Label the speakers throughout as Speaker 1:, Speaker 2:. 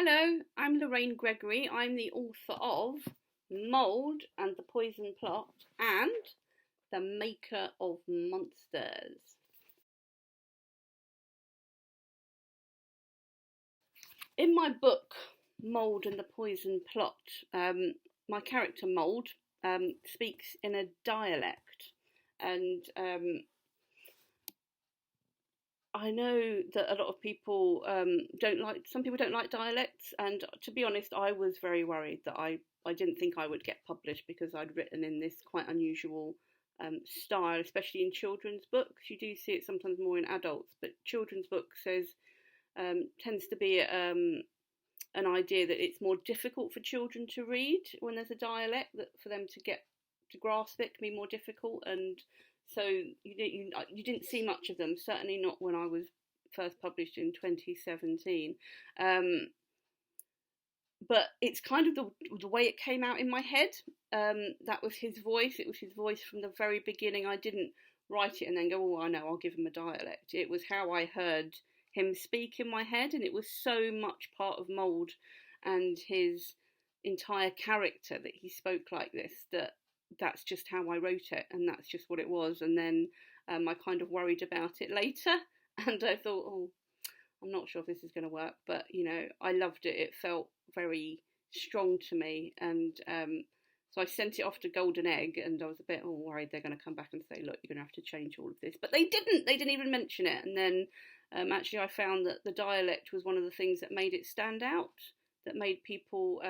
Speaker 1: Hello, I'm Lorraine Gregory. I'm the author of Mould and the Poison Plot and the maker of Monsters. In my book, Mould and the Poison Plot, my character Mould speaks in a dialect, and I know that a lot of people don't like. Some people don't like dialects, and to be honest, I was very worried that I didn't think I would get published because I'd written in this quite unusual style, especially in children's books. You do see it sometimes more in adults, but children's books tends to be an idea that it's more difficult for children to read when there's a dialect, that for them to get to grasp it can be more difficult, and so you didn't see much of them, certainly not when I was first published in 2017. But it's kind of the way it came out in my head. That was his voice. It was his voice from the very beginning. I didn't write it and then go, oh, I know, I'll give him a dialect. It was how I heard him speak in my head, and it was so much part of Mould and his entire character that he spoke like this, that's just how I wrote it, and that's just what it was. And then I kind of worried about it later, and I thought, oh, I'm not sure if this is going to work, but I loved it. It felt very strong to me, and so I sent it off to Golden Egg, and I was a bit worried they're going to come back and say, look, you're going to have to change all of this, but they didn't. They didn't even mention it. And then actually I found that the dialect was one of the things that made it stand out, that made people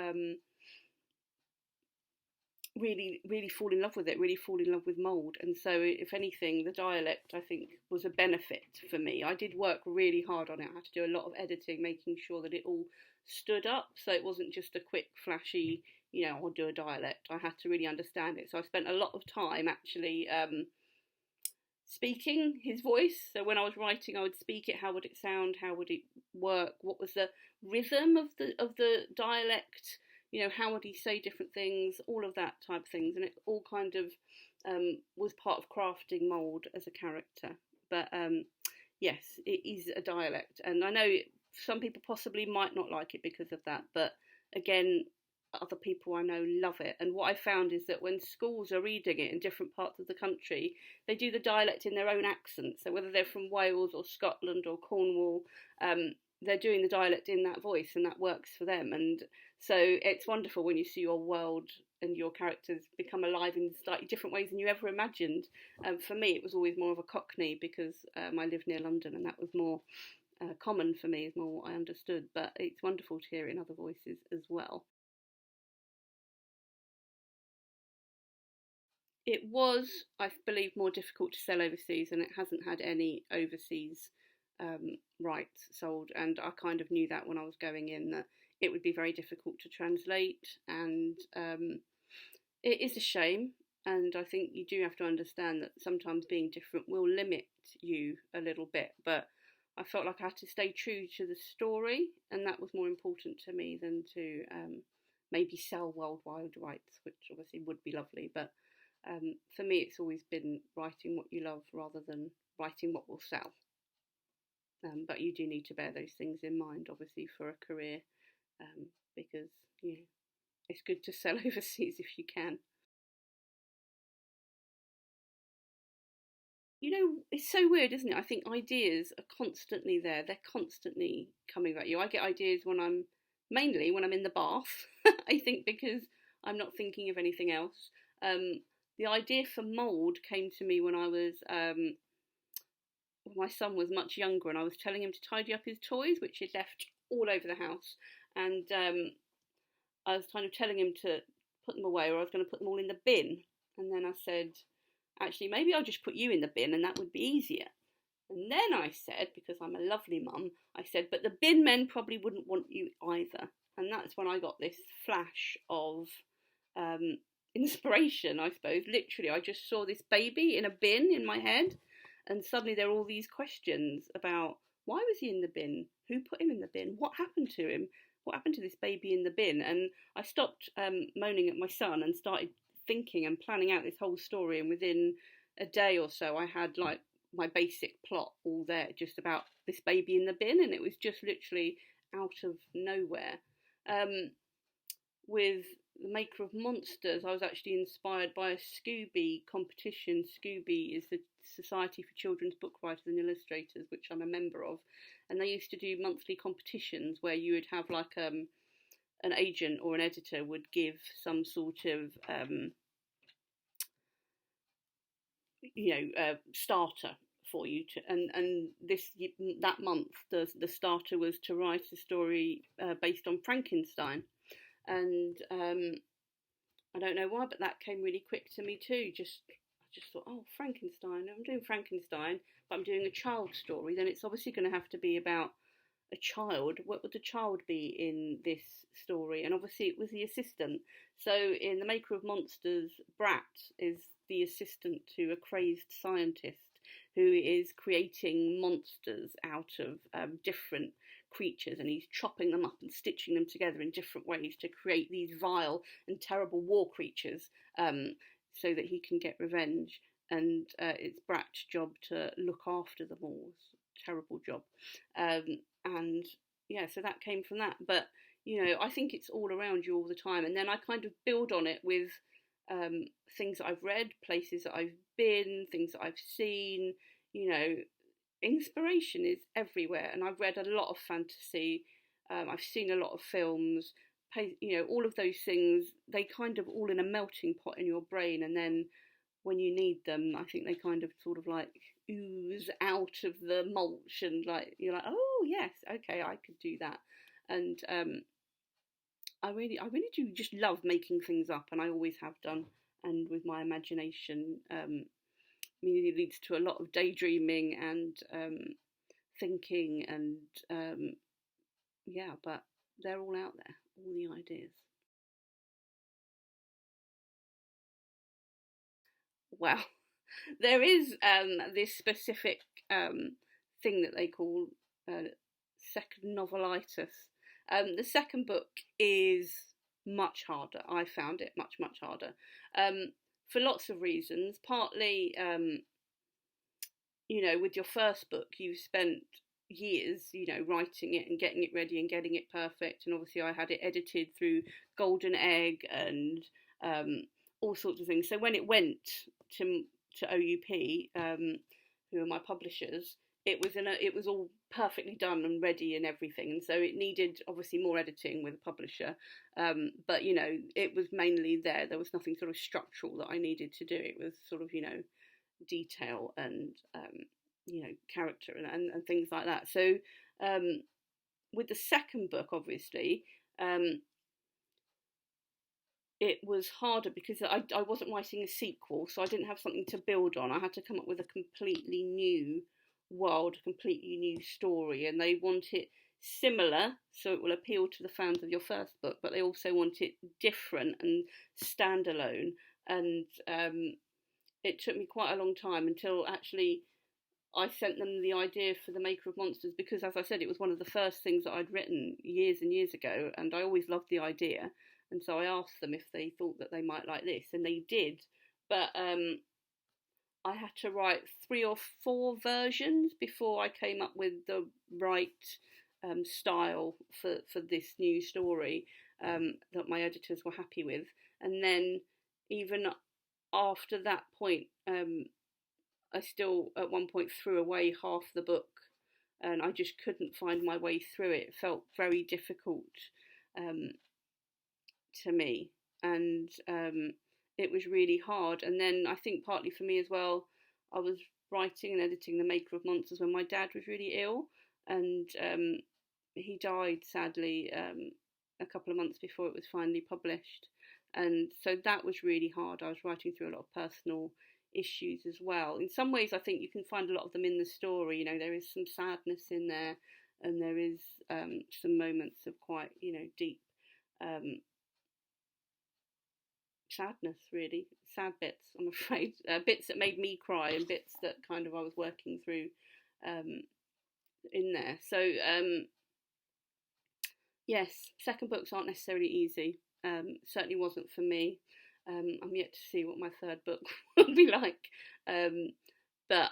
Speaker 1: really fall in love with it, really fall in love with Mould. And so if anything, the dialect, I think, was a benefit for me. I did work really hard on it. I had to do a lot of editing, making sure that it all stood up, so it wasn't just a quick flashy, I'll do a dialect. I had to really understand it, so I spent a lot of time actually speaking his voice. So when I was writing, I would speak it. How would it sound? How would it work? What was the rhythm of the dialect? How would he say different things, all of that type of things. And it all kind of was part of crafting Mould as a character. But yes, it is a dialect. And I know some people possibly might not like it because of that. But again, other people I know love it. And what I found is that when schools are reading it in different parts of the country, they do the dialect in their own accent. So whether they're from Wales or Scotland or Cornwall, they're doing the dialect in that voice, and that works for them. And so it's wonderful when you see your world and your characters become alive in slightly different ways than you ever imagined. For me, it was always more of a Cockney because I live near London, and that was more common for me, is more what I understood. But it's wonderful to hear it in other voices as well. It was, I believe, more difficult to sell overseas, and it hasn't had any overseas rights sold. And I kind of knew that when I was going in, that it would be very difficult to translate, and it is a shame. And I think you do have to understand that sometimes being different will limit you a little bit, but I felt like I had to stay true to the story, and that was more important to me than to maybe sell worldwide rights, which obviously would be lovely. But for me, it's always been writing what you love rather than writing what will sell. But you do need to bear those things in mind, obviously, for a career, because it's good to sell overseas if you can. It's so weird, isn't it? I think ideas are constantly there. They're constantly coming at you. I get ideas mainly when I'm in the bath, I think, because I'm not thinking of anything else. The idea for Mould came to me when my son was much younger, and I was telling him to tidy up his toys, which he'd left all over the house. And I was kind of telling him to put them away, or I was going to put them all in the bin. And then I said, actually, maybe I'll just put you in the bin, and that would be easier. And then I said, because I'm a lovely mum, I said, but the bin men probably wouldn't want you either. And that's when I got this flash of inspiration, I suppose. Literally, I just saw this baby in a bin in my head, and suddenly there are all these questions about, why was he in the bin? Who put him in the bin? What happened to him? What happened to this baby in the bin? And I stopped moaning at my son and started thinking and planning out this whole story. And within a day or so, I had like my basic plot all there, just about this baby in the bin. And it was just literally out of nowhere. With the maker of Monsters, I was actually inspired by a Scooby competition. Scooby is the Society for Children's Book Writers and Illustrators, which I'm a member of, and they used to do monthly competitions where you would have like an agent or an editor would give some sort of starter for you to, and that month the starter was to write a story based on Frankenstein, and I don't know why, but that came really quick to me too. I just thought, oh, Frankenstein, I'm doing Frankenstein, but I'm doing a child story, then it's obviously going to have to be about a child. What would the child be in this story? And obviously it was the assistant. So in The Maker of Monsters, Brat is the assistant to a crazed scientist who is creating monsters out of different creatures, and he's chopping them up and stitching them together in different ways to create these vile and terrible war creatures, so that he can get revenge. And it's Brat's job to look after them all. It's a terrible job. And yeah, so that came from that. But I think it's all around you all the time, and then I kind of build on it with things that I've read, places that I've been, things that I've seen. Inspiration is everywhere, and I've read a lot of fantasy. I've seen a lot of films. All of those things, they kind of all in a melting pot in your brain, and then when you need them, I think they kind of sort of like ooze out of the mulch, and like you're like, oh yes, okay, I could do that. And I really do just love making things up, and I always have done. And with my imagination, it leads to a lot of daydreaming and thinking, and but they're all out there, all the ideas. Well, there is this specific thing that they call second novelitis. The second book is much harder. I found it much harder, for lots of reasons. Partly, with your first book, you spent years, writing it and getting it ready and getting it perfect. And obviously, I had it edited through Golden Egg and all sorts of things. So when it went to OUP, who are my publishers, it was all perfectly done and ready and everything, and so it needed obviously more editing with a publisher, but it was mainly there was nothing sort of structural that I needed to do. It was sort of detail and character and things like that. So with the second book, obviously, it was harder because I wasn't writing a sequel, so I didn't have something to build on. I had to come up with a completely new world, a completely new story, and they want it similar so it will appeal to the fans of your first book, but they also want it different and standalone. And it took me quite a long time until actually I sent them the idea for The Maker of Monsters, because, as I said, it was one of the first things that I'd written years and years ago, and I always loved the idea. And so I asked them if they thought that they might like this, and they did. But I had to write 3 or 4 versions before I came up with the right style for this new story that my editors were happy with. And then even after that point, I still at one point threw away half the book, and I just couldn't find my way through it. It felt very difficult to me, and it was really hard. And then I think partly for me as well, I was writing and editing The Maker of Monsters when my dad was really ill, and he died sadly a couple of months before it was finally published. And so that was really hard. I was writing through a lot of personal issues as well. In some ways, I think you can find a lot of them in the story. There is some sadness in there, and there is some moments of quite, deep sadness, really. Sad bits, I'm afraid. Bits that made me cry, and bits that kind of I was working through in there. So, yes, second books aren't necessarily easy. Certainly wasn't for me. I'm yet to see what my third book will be like. But,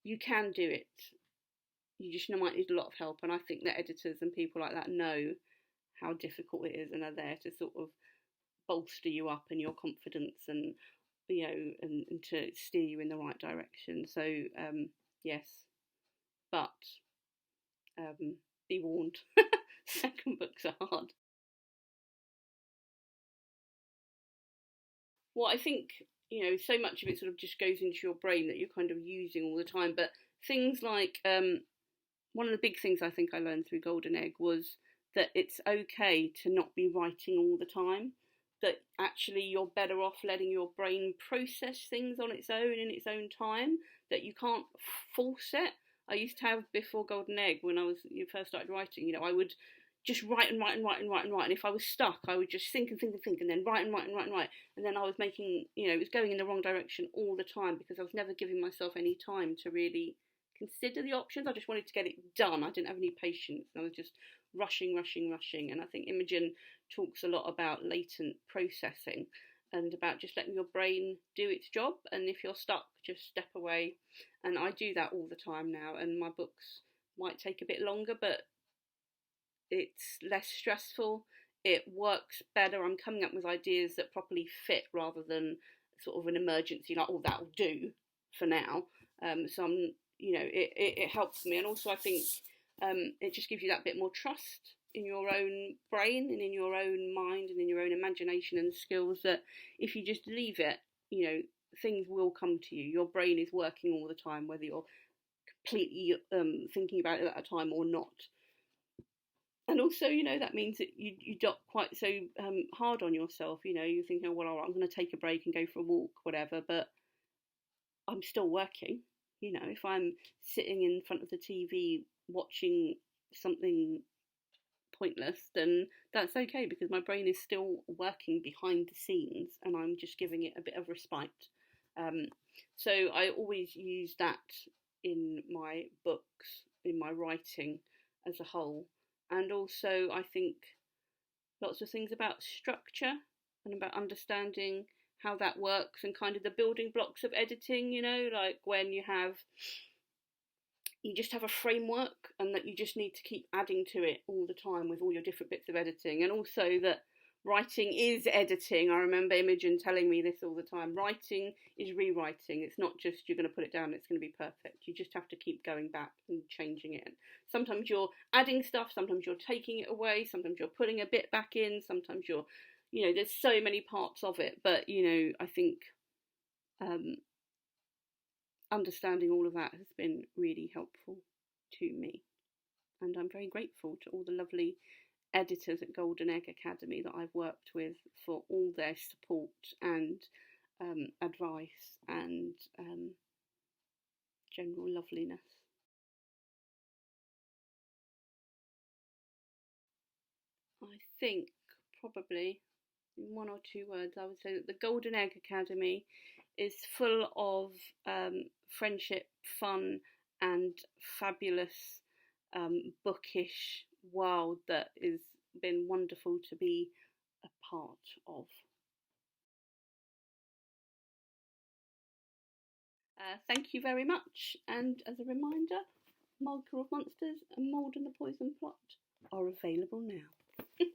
Speaker 1: you can do it. you just might need a lot of help. And I think that editors and people like that know how difficult it is and are there to sort of bolster you up in your confidence and, you know, and to steer you in the right direction. So yes, but be warned, second books are hard. Well, I think, you know, so much of it sort of just goes into your brain that you're kind of using all the time. But things like one of the big things I think I learned through Golden Egg was that it's okay to not be writing all the time. That actually you're better off letting your brain process things on its own in its own time. That you can't force it. I used to have, before Golden Egg, when first started writing, you know, I would just write and write and write and write and write. And if I was stuck, I would just think and think and think and then write and write and write and write. And then I was making, you know, it was going in the wrong direction all the time because I was never giving myself any time to really consider the options. I just wanted to get it done. I didn't have any patience. I was just rushing. And I think Imogen talks a lot about latent processing and about just letting your brain do its job. And if you're stuck, just step away. And I do that all the time now. And my books might take a bit longer, but it's less stressful. It works better. I'm coming up with ideas that properly fit rather than sort of an emergency, like, oh, that'll do for now. So I'm, you know, it helps me. And also I think it just gives you that bit more trust in your own brain and in your own mind and in your own imagination and skills, that if you just leave it, you know, things will come to you. Your brain is working all the time, whether you're completely thinking about it at a time or not. And also, you know, that means that you don't quite so hard on yourself. You know, you're thinking, oh, well, all right, I'm going to take a break and go for a walk, whatever, but I'm still working. You know, if I'm sitting in front of the TV watching something pointless, then that's okay because my brain is still working behind the scenes and I'm just giving it a bit of respite. So I always use that in my books, in my writing as a whole. And also I think lots of things about structure and about understanding how that works and kind of the building blocks of editing, you know, like when you just have a framework and that you just need to keep adding to it all the time with all your different bits of editing. And also that writing is editing. I remember Imogen telling me this all the time. Writing is rewriting. It's not just you're going to put it down and it's going to be perfect. You just have to keep going back and changing it. Sometimes you're adding stuff, sometimes you're taking it away, sometimes you're putting a bit back in, sometimes you're, you know, there's so many parts of it. But, you know, I think understanding all of that has been really helpful to me. And I'm very grateful to all the lovely editors at Golden Egg Academy that I've worked with for all their support and advice and general loveliness. I think probably in one or two words I would say that the Golden Egg Academy is full of friendship, fun and fabulous bookish world that has been wonderful to be a part of. Thank you very much, and as a reminder, Marker of Monsters and Mould and the Poison Plot are available now.